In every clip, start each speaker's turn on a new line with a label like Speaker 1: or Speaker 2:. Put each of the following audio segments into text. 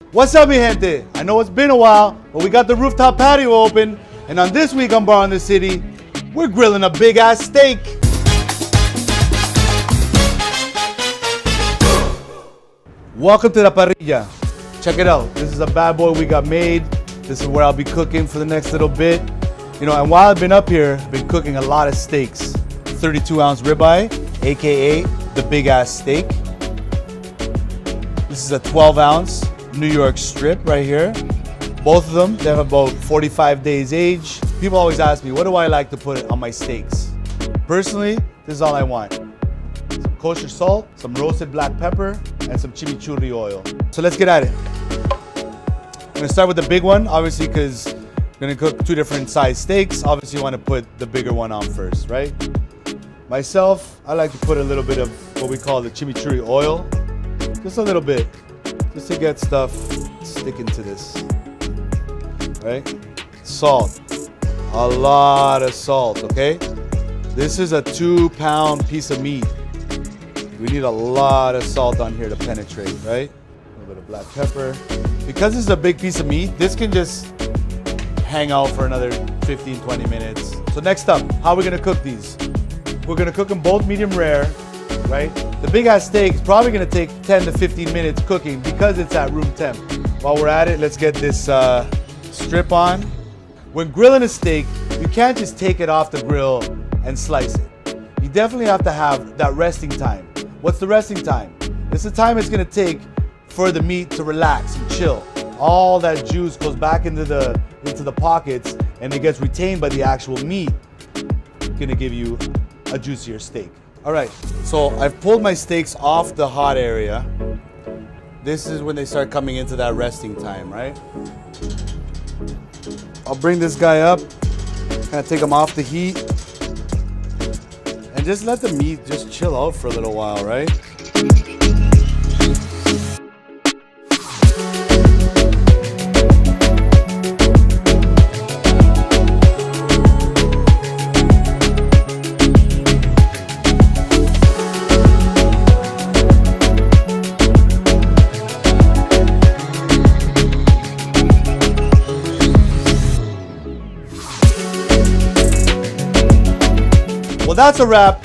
Speaker 1: What's up, mi gente? I know it's been a while, but we got the rooftop patio open, and on this week on Baro in the City, we're grilling a big ass steak. Welcome to the parrilla. Check it out. This is a bad boy we got made. This is where I'll be cooking for the next little bit. You know, and while I've been up here, I've been cooking a lot of steaks. 32-ounce ribeye, AKA the big ass steak. This is a 12-ounce New York strip right here. Both of them, they have about 45 days age. People always ask me, what do I like to put on my steaks? Personally, this is all I want. Some kosher salt, some roasted black pepper, and some chimichurri oil. So let's get at it. I'm gonna start with the big one, obviously, because I'm gonna cook two different size steaks. Obviously, you wanna put the bigger one on first, right? Myself, I like to put a little bit of what we call the chimichurri oil. Just a little bit, just to get stuff sticking to this, right? Salt, a lot of salt, okay? This is a 2-pound piece of meat. We need a lot of salt on here to penetrate, right? A little bit of black pepper. Because this is a big piece of meat, this can just hang out for another 15, 20 minutes. So next up, how are we gonna cook these? We're gonna cook them both medium rare, right? The big ass steak is probably gonna take 10 to 15 minutes cooking because it's at room temp. While we're at it, let's get this strip on. When grilling a steak, you can't just take it off the grill and slice it. You definitely have to have that resting time. What's the resting time? It's the time it's gonna take for the meat to relax and chill. All that juice goes back into the pockets and it gets retained by the actual meat. It's gonna give you a juicier steak. All right, so I've pulled my steaks off the hot area. This is when they start coming into that resting time, right? I'll bring this guy up, kind of take him off the heat, and just let the meat just chill out for a little while, right? Well, that's a wrap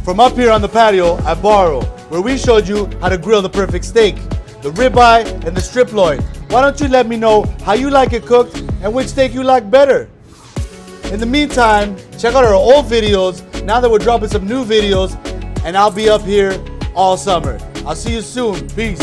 Speaker 1: from up here on the patio at Baro, where we showed you how to grill the perfect steak, the ribeye and the strip loin. Why don't you let me know how you like it cooked and which steak you like better? In the meantime, check out our old videos now that we're dropping some new videos, and I'll be up here all summer. I'll see you soon. Peace.